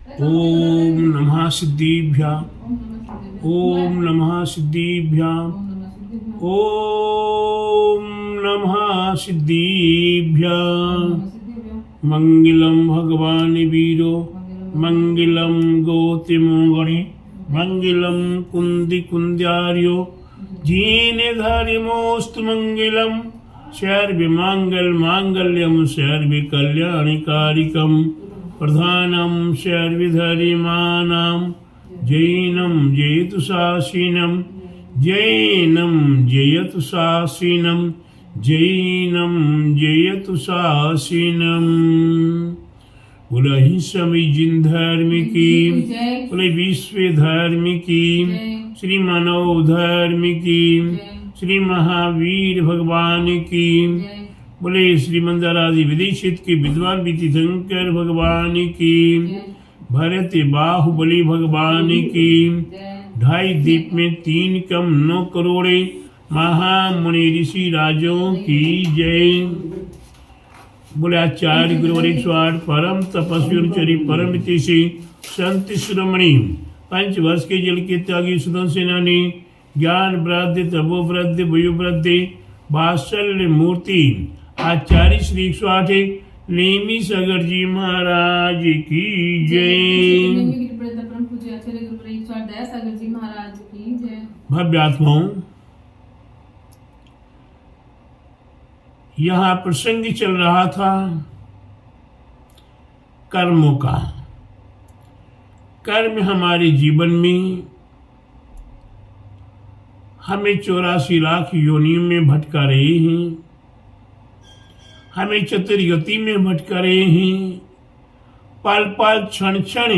ओम नमः सिद्धिभ्यां। ओम नमः सिद्धिभ्यां। ओम नमः सिद्धिभ्यां। मंगलम भगवान वीरो मंगलम गौतमोगणे मंगलम कुंदी कुंद्यार्यो जीने धर्मोस्तु मंगलम सर्व मंगल मांगल्यम सर्व कल्याणकारिकम प्रधानम सर्वधर्माणां जैनं जयतु शासिनं जैनं जयतु शासिनं जैनं जयतु शासिनं। बोले हिंसमी जिन धर्म की, बोले विश्व धर्म की, श्री मानव धर्म की, श्री महावीर भगवान की, बोले श्री मंदारादि विदेशित की विद्वान तीर्थंकर भगवान की, भरत बाहुबली भगवान की, 2.5 दीप में 3 कम 9 करोड़े महामुनि ऋषि राजों की जय। बोले आचार्य गुरुवर 108 परम तपस्वी चरी परम तेसी संत शिरोमणि 5 वर्ष के जल के त्यागी सुदन सेनानी ज्ञान वृद्धि तपो वृद्धि वयु वृद्धि वात्सल्य मूर्ति आचार्य श्री 108 नेमी सागर जी महाराज की जय। भव्य आत्माओं, यहाँ प्रसंग चल रहा था कर्मों का। कर्म हमारे जीवन में हमें 84 लाख योनियों में भटका रहे हैं, हमें चतुर्गति में भटका रहे हैं, पल पल क्षण क्षण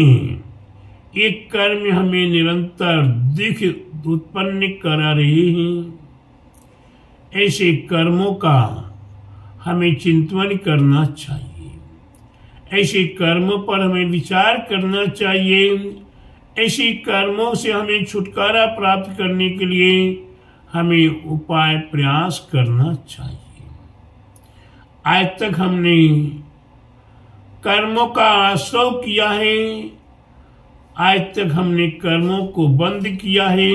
एक कर्म हमें निरंतर दुख उत्पन्न करा रहे हैं। ऐसे कर्मों का हमें चिंतन करना चाहिए, ऐसे कर्मों पर हमें विचार करना चाहिए। ऐसे कर्मों से हमें छुटकारा प्राप्त करने के लिए हमें उपाय प्रयास करना चाहिए। आज तक हमने कर्मों का आश्रय किया है, आज तक हमने कर्मों को बंद किया है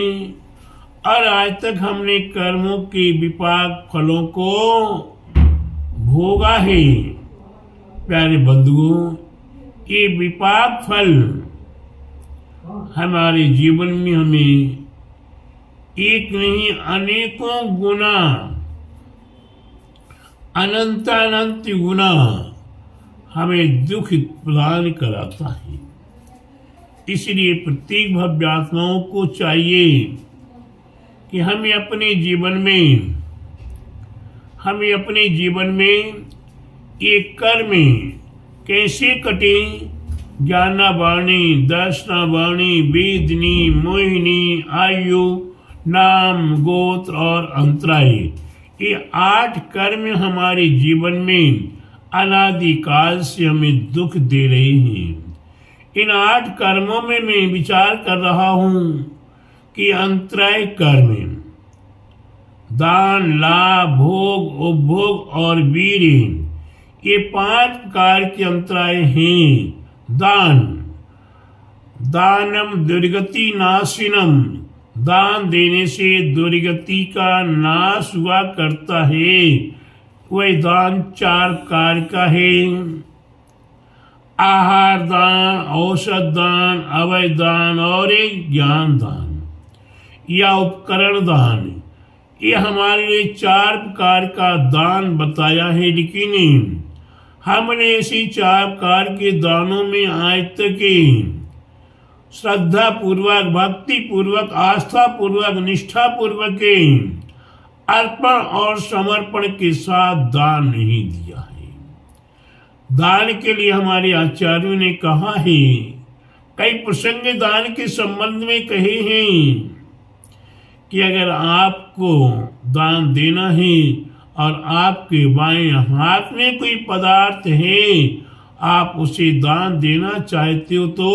और आज तक हमने कर्मों के विपाक फलों को भोगा है। प्यारे बंधुओं, ये विपाक फल हमारे जीवन में हमें एक नहीं अनेकों गुना अनंत गुना हमें दुख प्रदान कराता है। इसलिए प्रत्येक भव्य आत्माओं को चाहिए कि हमें अपने जीवन में एक कर्म कैसे कटे। ज्ञाना वाणी, दर्शना वाणी, वेदनी, मोहिनी, आयु, नाम, गोत्र और अंतराय, ये 8 कर्म हमारे जीवन में अनादिकाल से हमें दुख दे रहे हैं। इन 8 कर्मों में मैं विचार कर रहा हूं कि अंतराय कर्म, दान, लाभ, भोग, उपभोग और वीर, ये 5 प्रकार के अंतराय हैं। दानम दुर्गति नाशिनम, दान देने से दुर्गति का नाश हुआ करता है। वह दान 4 प्रकार का है। आहार दान, औषध दान, अवय दान और एक ज्ञान दान या उपकरण दान। ये हमारे लिए 4 प्रकार का दान बताया है। लेकिन हमने ऐसी 4 प्रकार के दानों में आज तक श्रद्धा पूर्वक, भक्ति पूर्वक, आस्था पूर्वक, निष्ठा पूर्वक अर्पण और समर्पण के साथ दान नहीं दिया है। दान के लिए हमारे आचार्यों ने कहा है, कई प्रसंग दान के संबंध में कहे हैं कि अगर आपको दान देना है और आपके बाएं हाथ में कोई पदार्थ है, आप उसे दान देना चाहते हो तो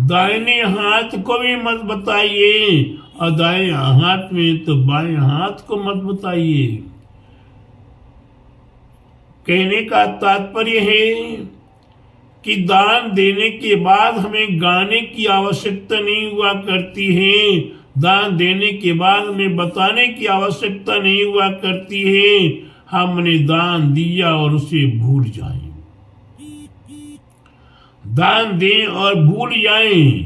दाहिने हाथ को भी मत बताइए और दाएं हाथ में तो बाएं हाथ को मत बताइए। कहने का तात्पर्य है कि दान देने के बाद हमें गाने की आवश्यकता नहीं हुआ करती है, दान देने के बाद हमें बताने की आवश्यकता नहीं हुआ करती है। हमने दान दिया और उसे भूल जाएं, दान दें और भूल जाएं।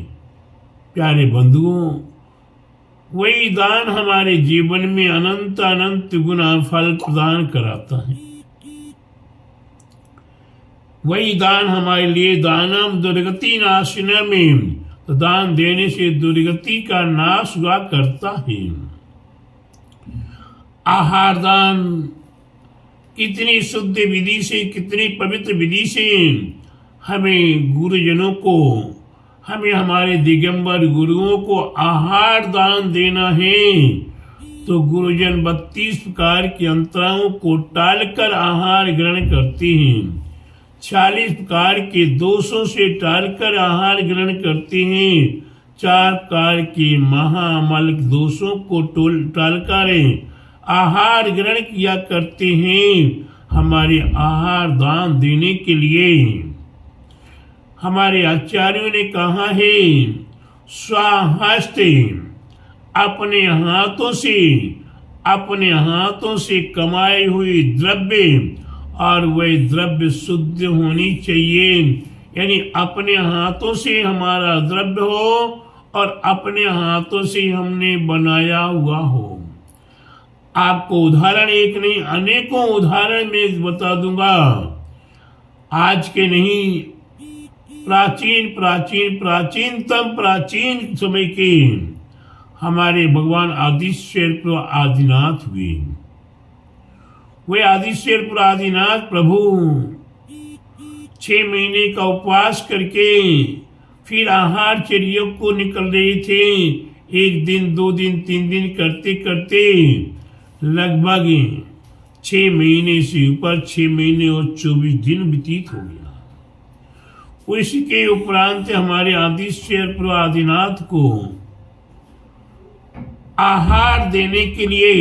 प्यारे बंधुओं, वही दान हमारे जीवन में अनंत अनंत गुना फल प्रदान कराता है। वही दान हमारे लिए दानम दुर्गति नाशिना में, तो दान देने से दुर्गति का नाश हुआ करता है। आहार दान कितनी शुद्ध विधि से, कितनी पवित्र विधि से हमें गुरुजनों को, हमें हमारे दिगंबर गुरुओं को आहार दान देना है। तो गुरुजन 32 प्रकार के अंतराओं को टालकर आहार ग्रहण करते हैं, 40 प्रकार के दोषों से टालकर आहार ग्रहण करते हैं, 4 प्रकार के महामल दोषों को टालकर आहार ग्रहण किया करते हैं। हमारे आहार दान देने के लिए हमारे आचार्यों ने कहा है, स्वहस्ते, अपने हाथों से कमाई हुई द्रव्य, और वह द्रव्य शुद्ध होनी चाहिए। यानी अपने हाथों से हमारा द्रव्य हो और अपने हाथों से हमने बनाया हुआ हो। आपको उदाहरण एक नहीं, अनेकों उदाहरण मैं बता दूंगा। आज के नहीं, प्राचीन समय के हमारे भगवान आदिशेर आदिनाथ हुए। वे आदिशेर आदिनाथ प्रभु 6 महीने का उपवास करके फिर आहार चर्या को निकल रहे थे। 1 दिन, 2 दिन, 3 दिन करते करते लगभग 6 महीने से ऊपर 6 महीने और 24 दिन व्यतीत हो गया। उसके उपरांत हमारे आदिशेर आदिनाथ को आहार देने के लिए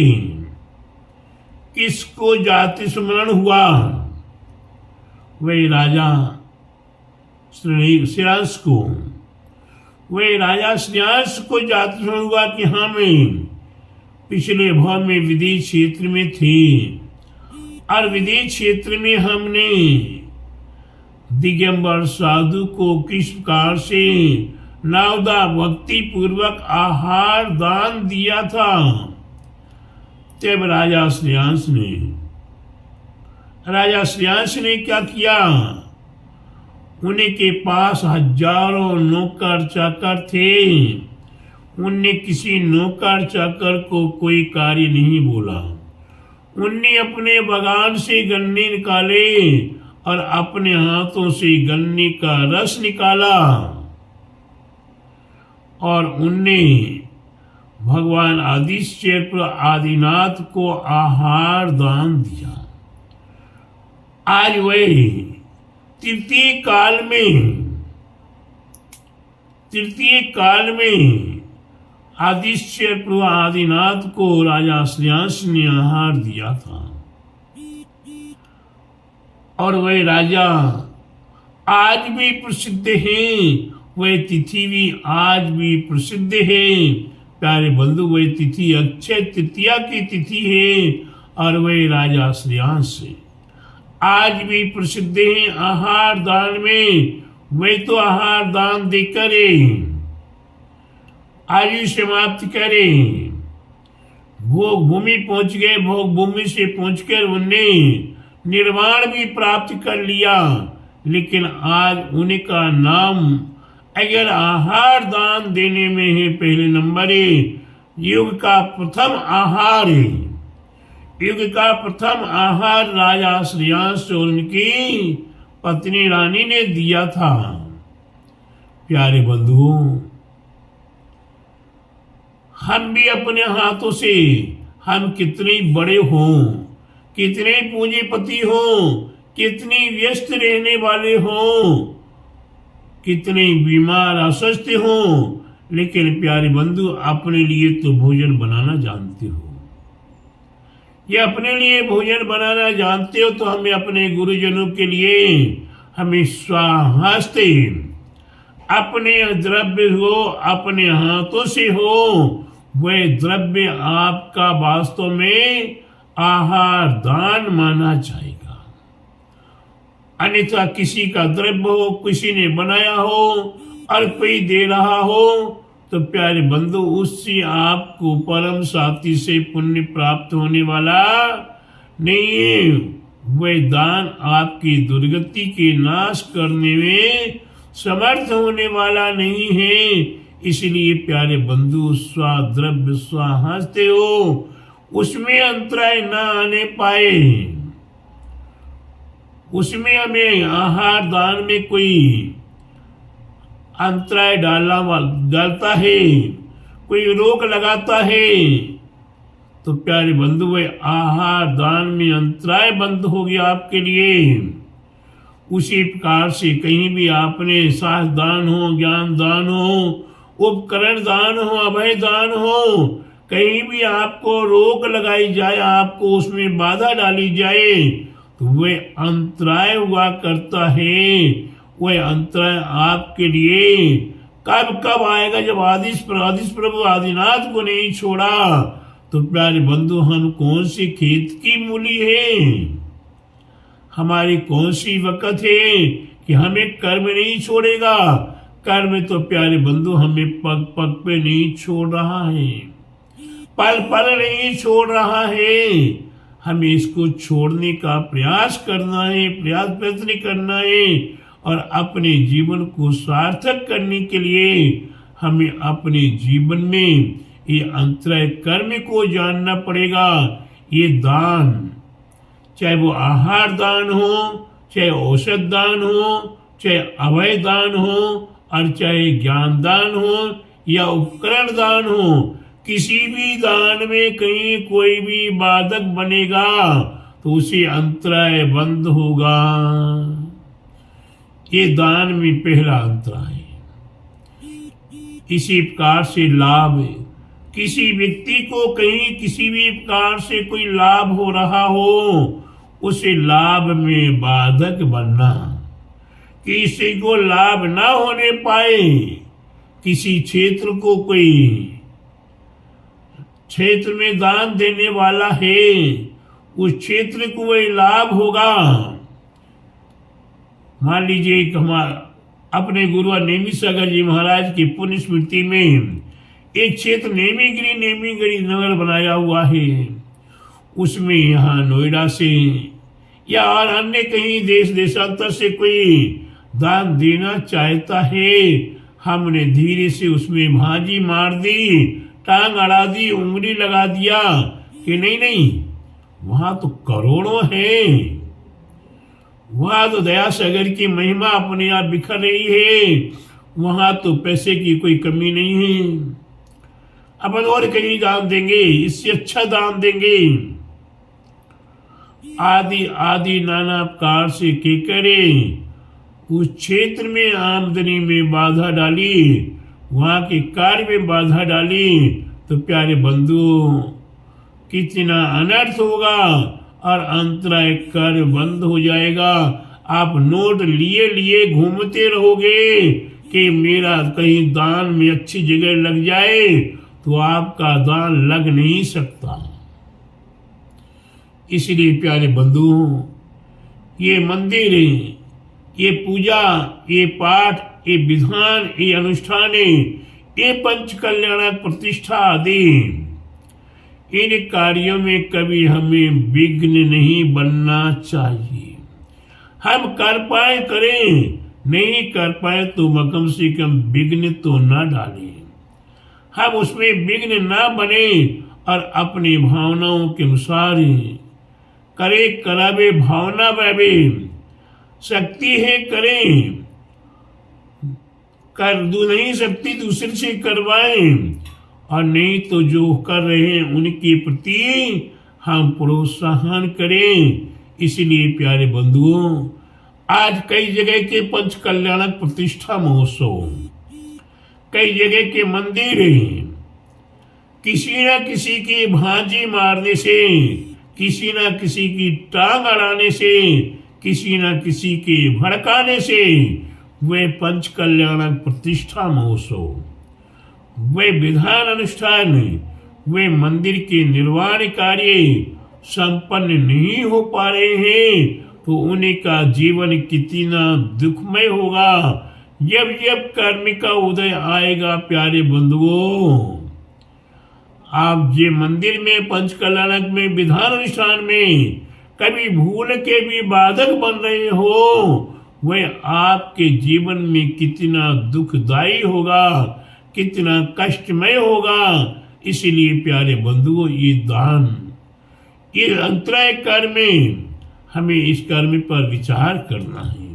किसको जाति स्मरण हुआ? वही राजा श्रेयांश को, वही राजा श्रेयांश को जाति स्मरण हुआ कि हमें पिछले भाव में विदेश क्षेत्र में थे और विदेश क्षेत्र में हमने दिगंबर साधु को किस प्रकार से नवदा भक्ति पूर्वक आहार दान दिया था। तब राजा श्रेयांश ने क्या किया? उनके पास हजारों नौकर चाकर थे। उनने किसी नौकर चाकर को कोई कार्य नहीं बोला। उनने अपने बागान से गन्ने निकाले और अपने हाथों से गन्ने का रस निकाला और उनने भगवान आदिशेर आदिनाथ को आहार दान दिया। आज वही तृतीय काल में आदिशेर आदिनाथ को राजा श्रेयांश ने आहार दिया था और वह राजा आज भी प्रसिद्ध है, वह तिथि भी आज भी प्रसिद्ध है। प्यारे बंधु, वह तिथि अक्षय तृतीया की तिथि है और वह राजा श्रेयांश आज भी प्रसिद्ध है आहार दान में। वह तो आहार दान देकर आयु समाप्त करे, भोग भूमि पहुंच गए, भोग भूमि से पहुंचकर उनने निर्वाण भी प्राप्त कर लिया। लेकिन आज उनका नाम अगर आहार दान देने में है, पहले नंबर युग का प्रथम आहार है। युग का प्रथम आहार राजा श्रेयांश और उनकी पत्नी रानी ने दिया था। प्यारे बंधुओं, हम भी अपने हाथों से, हम कितने बड़े हों, कितने पूंजीपति हों, कितनी व्यस्त रहने वाले हों, कितने बीमार अस्वस्थ हों, लेकिन प्यारे बंधु अपने लिए तो भोजन बनाना जानते हो। ये अपने लिए भोजन बनाना जानते हो तो हमें अपने गुरुजनों के लिए, हमें स्वहस्ते अपने द्रव्य हो, अपने हाथों से हो, वह द्रव्य आपका वास्तव में आहार दान माना जाएगा। अन्यथा किसी का द्रव्य हो, किसी ने बनाया हो और कोई दे रहा हो, तो प्यारे बंधु उससे आपको परम साथी से पुण्य प्राप्त होने वाला नहीं है। वह दान आपकी दुर्गति के नाश करने में समर्थ होने वाला नहीं है। इसलिए प्यारे बंधु स्वद्रव्य स्वहस्ते हो, उसमें अंतराय न आने पाए, उसमें हमें आहार दान में कोई अंतराय डालता है, कोई रोक लगाता है, तो प्यारे बंधु वह आहार दान में अंतराय बंद हो गया आपके लिए। उसी प्रकार से कहीं भी आपने साहस दान हो, ज्ञान दान हो, उपकरण दान हो, अभय दान हो, कहीं भी आपको रोक लगाई जाए, आपको उसमें बाधा डाली जाए, तो वह अंतराय हुआ करता है। वह अंतराय आपके लिए कब कब आएगा? जब आदिश प्रभु आदिनाथ को नहीं छोड़ा, तो प्यारे बंधु हम कौन सी खेत की मूली है, हमारी कौन सी वक़्त है कि हमें कर्म नहीं छोड़ेगा। कर्म तो प्यारे बंधु हमें पग पग पे नहीं छोड़ रहा है, पल पल नहीं छोड़ रहा है। हमें इसको छोड़ने का प्रयास करना है, प्रयत्न करना है, और अपने जीवन को सार्थक करने के लिए हमें अपने जीवन में ये अंतराय कर्म को जानना पड़ेगा। ये दान, चाहे वो आहार दान हो, चाहे औषध दान हो, चाहे अभय दान हो, और चाहे ज्ञान दान हो या उपकरण दान हो, किसी भी दान में कहीं कोई भी बाधक बनेगा तो उसे अंतराय बंद होगा। ये दान में पहला अंतराय। इसी प्रकार से लाभ, किसी व्यक्ति को कहीं किसी भी प्रकार से कोई लाभ हो रहा हो, उसे लाभ में बाधक बनना, किसी को लाभ ना होने पाए। किसी क्षेत्र को कोई क्षेत्र में दान देने वाला है, उस क्षेत्र को वही लाभ होगा। मान लीजिए अपने गुरु नेमी सागर जी महाराज की पुण्य स्मृति में एक क्षेत्र नेमीगिरी नगर बनाया हुआ है। उसमें यहाँ नोएडा से या और अन्य कहीं देशांतर से कोई दान देना चाहता है, हमने धीरे से उसमें भाजी मार दी, टांग अड़ा दी, उंगली लगा दिया कि नहीं, वहां तो करोड़ों है, वहां तो दया सागर की महिमा अपने आप बिखर रही है, वहां तो पैसे की कोई कमी नहीं है, अपन और कहीं दान देंगे, इससे अच्छा दान देंगे। आदि आदि नाना प्रकार से के करे उस क्षेत्र में आमदनी में बाधा डाली, वहां के कार्य में बाधा डाली, तो प्यारे बंधु कितना अनर्थ होगा और अंतराय कर बंद हो जाएगा। आप नोट लिए घूमते रहोगे कि मेरा कहीं दान में अच्छी जगह लग जाए, तो आपका दान लग नहीं सकता। इसलिए प्यारे बंधु, ये मंदिर, ये पूजा, ये पाठ, ये विधान, ये अनुष्ठान, ये पंच कल्याणक प्रतिष्ठा आदि, इन कार्यों में कभी हमें विघ्न नहीं बनना चाहिए। हम कर पाए करें, नहीं कर पाए तो कम से कम विघ्न तो ना डालें। हम उसमें विघ्न ना बने और अपनी भावनाओं के अनुसार करे, करावे भावना बहे, शक्ति है करें, कर दो नहीं सकती दूसरे से करवाएं, और नहीं तो जो कर रहे हैं उनके प्रति हम प्रोत्साहन करें। इसलिए प्यारे बंधुओं, आज कई जगह के पंच कल्याणक प्रतिष्ठा महोत्सव, कई जगह के मंदिर किसी न किसी की भांजी मारने से, किसी न किसी की टांग अड़ाने से, किसी न किसी के भड़काने से वे पंच कल्याणक प्रतिष्ठा महोत्सव, वे विधान अनुष्ठान, वे मंदिर के निर्माण कार्य संपन्न नहीं हो पा रहे हैं, तो उन्हीं का जीवन कितना दुखमय होगा जब जब कर्म का उदय आएगा। प्यारे बंधुओं, आप ये मंदिर में, पंच कल्याणक में, विधान अनुष्ठान में कभी भूल के भी बाधक बन रहे हो, वह आपके जीवन में कितना दुखदायी होगा, कितना कष्टमय होगा। इसलिए प्यारे बंधुओं, ये दान, ये अंतराय कर्म, हमें इस कर्म पर विचार करना है।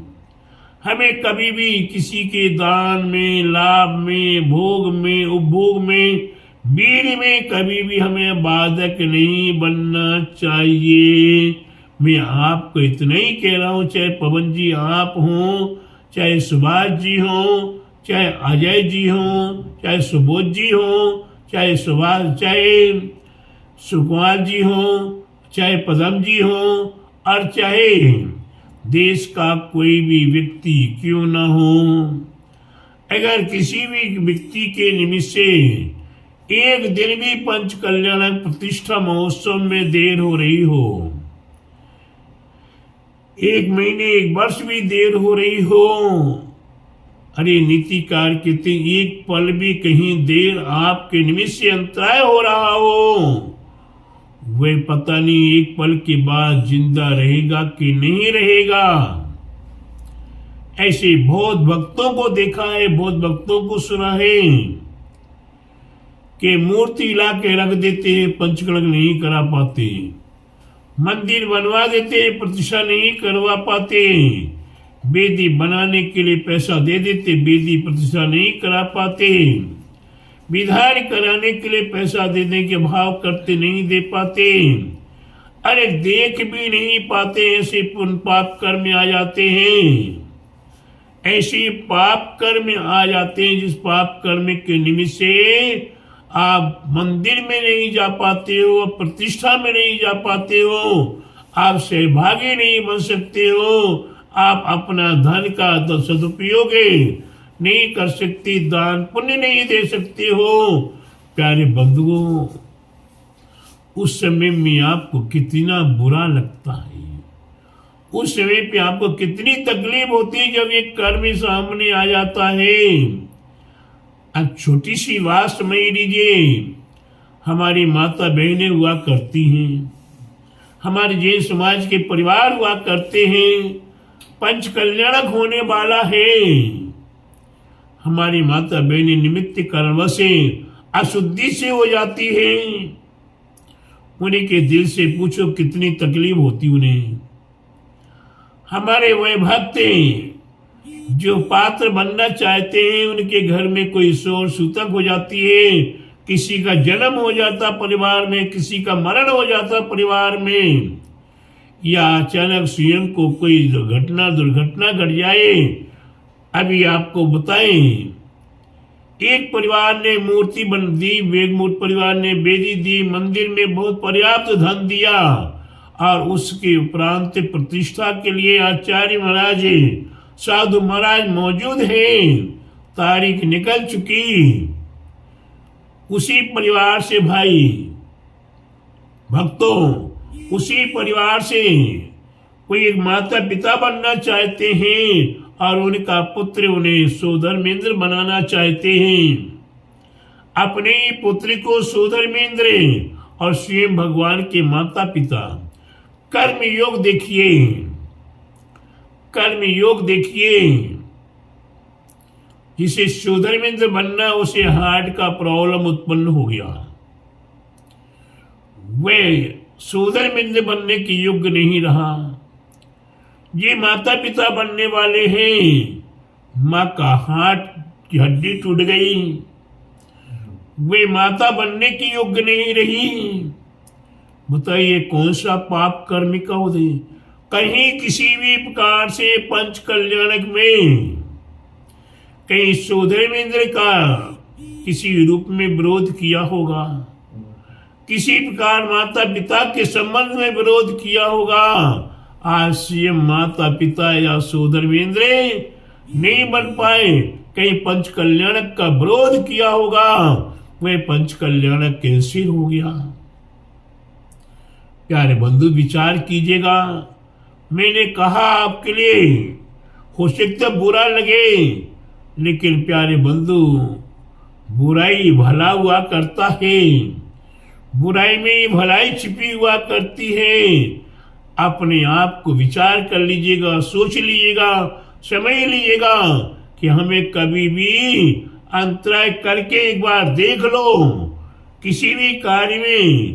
हमें कभी भी किसी के दान में, लाभ में, भोग में, उपभोग में, वीर में कभी भी हमें बाधक नहीं बनना चाहिए। मैं आपको इतना ही कह रहा हूँ, चाहे पवन जी आप हों, चाहे सुभाष जी हों, चाहे अजय जी हों, चाहे सुबोध जी हों, चाहे सुकुमार जी हों, चाहे पदम जी हों, और चाहे देश का कोई भी व्यक्ति क्यों न हो, अगर किसी भी व्यक्ति के निमित्त से एक दिन भी पंच कल्याणक प्रतिष्ठा महोत्सव में देर हो रही हो, एक महीने, एक वर्ष भी देर हो रही हो, अरे नीतिकार कहते एक पल भी कहीं देर आपके निमित्त से अंतराय हो रहा हो, वह पता नहीं एक पल के बाद जिंदा रहेगा कि नहीं रहेगा। ऐसे बहुत भक्तों को देखा है, बहुत भक्तों को सुना है कि मूर्ति ला के रख देते हैं, पंचकलंक नहीं करा पाते, मंदिर बनवा देते हैं, प्रतिष्ठा नहीं करवा पाते, वेदी बनाने के लिए पैसा दे देते, वेदी प्रतिष्ठा नहीं करा पाते, विधान कराने के लिए पैसा देने के भाव करते नहीं दे पाते, अरे देख भी नहीं पाते, ऐसे पुण्य पाप कर्म आ जाते हैं, ऐसे पाप कर्म आ जाते हैं जिस पाप कर्म के निमित्त से आप मंदिर में नहीं जा पाते हो, प्रतिष्ठा में नहीं जा पाते हो, आप सहभागी नहीं बन सकते हो, आप अपना धन का सदुपयोग नहीं कर सकते, दान पुण्य नहीं दे सकते हो। प्यारे बंधुओं, उस समय में आपको कितना बुरा लगता है, उस समय पे आपको कितनी तकलीफ होती है जब ये कर्म सामने आ जाता है। अब छोटी सी बात समझ लीजिए, हमारी माता बहनें हुआ करती हैं, हमारे जैन समाज के परिवार हुआ करते हैं, पंच कल्याणक होने वाला है, हमारी माता बहनें निमित्त कारणवश से अशुद्धि से हो जाती है, उन्हीं के दिल से पूछो कितनी तकलीफ होती उन्हें। हमारे वह भक्त जो पात्र बनना चाहते हैं, उनके घर में कोई शोर सूतक हो जाती है, किसी का जन्म हो जाता परिवार में, किसी का मरण हो जाता परिवार में, या अचानक स्वयं को कोई दुर्घटना घट जाए। अभी आपको बताएं, एक परिवार ने मूर्ति बन दी, वेगमूर्त परिवार ने वेदी दी, मंदिर में बहुत पर्याप्त धन दिया, और उसके उपरांत प्रतिष्ठा के लिए आचार्य महाराज, साधु महाराज मौजूद हैं, तारीख निकल चुकी। उसी परिवार से भाई भक्तों, उसी परिवार से कोई एक माता पिता बनना चाहते हैं और उनका पुत्र उन्हें सोधर्मेंद्र बनाना चाहते हैं, अपने ही पुत्र को सोधर्मेंद्र और स्वयं भगवान के माता पिता। कर्म योग देखिए, कर्म योग देखिए, जिसे सोधर्मेंद्र बनना, उसे हार्ट का प्रॉब्लम उत्पन्न हो गया, वे सोधर्मेंद्र बनने के योग्य नहीं रहा। ये माता पिता बनने वाले हैं, माँ का हार्ट की हड्डी टूट गई, वे माता बनने की योग्य नहीं रही। बताइए कौन सा पाप कर्म का उदय। कहीं किसी भी प्रकार से पंच कल्याणक में कहीं सोधर्मेंद्र का किसी रूप में विरोध किया होगा, किसी प्रकार माता पिता के संबंध में विरोध किया होगा, आज सीएम माता पिता या सोदरवेंद्र नहीं बन पाए, कहीं पंच कल्याणक का विरोध किया होगा, वह पंच कल्याणक कैंसिल हो गया। प्यारे बंधु विचार कीजिएगा, मैंने कहा आपके लिए हो सकता बुरा लगे, लेकिन प्यारे बंधु बुराई भला हुआ करता है, बुराई में भलाई छिपी हुआ करती है। अपने आप को विचार कर लीजिएगा, सोच लीजिएगा, समझ लीजिएगा कि हमें कभी भी अंतराय करके एक बार देख लो। किसी भी कार्य में,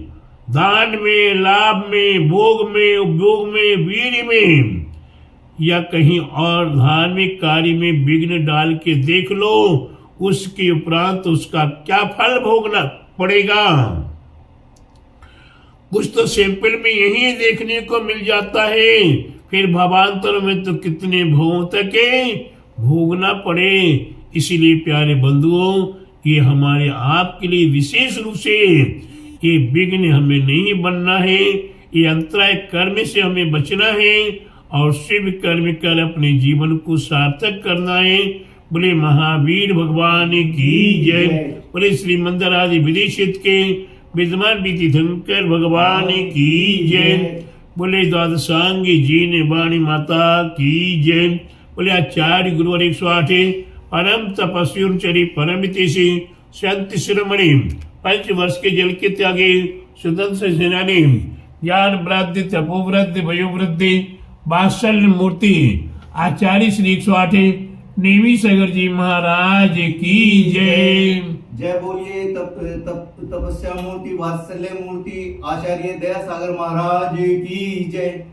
दान में, लाभ में, भोग में, उपभोग में, वीर में या कहीं और धार्मिक कार्य में विघ्न डाल के देख लो, उसके उपरांत उसका क्या फल भोगना पड़ेगा। कुछ तो सैंपल में यही देखने को मिल जाता है, फिर भावांतर में तो कितने भोगों तक भोगना पड़े। इसीलिए प्यारे बंधुओं, ये हमारे आपके लिए विशेष रूप से ये विघ्न हमें नहीं बनना है, ये अंतराय कर्म से हमें बचना है और शिव कर्म कर अपने जीवन को सार्थक करना है। बोले महावीर भगवान की जय। बोले श्री मंदिरादि विदेशित के विद्यमान तीर्थंकर भगवान की जय। बोले द्वादशांगी जीन वाणी माता की जय। बोले आचार्य गुरुवर 108 परम तपस्वी परम हितैषी शांति शिरोमणि 5 वर्ष के जल के त्यागी स्वतंत्र सेनानी ज्ञान वृद्धि तपोवृद्धि वयोवृद्धि वात्सल्य मूर्ति आचार्य श्री 108 नेमी सागर जी महाराज की जय। जय बोलिए तपस्या मूर्ति वात्सल्य मूर्ति आचार्य दया सागर महाराज की जय।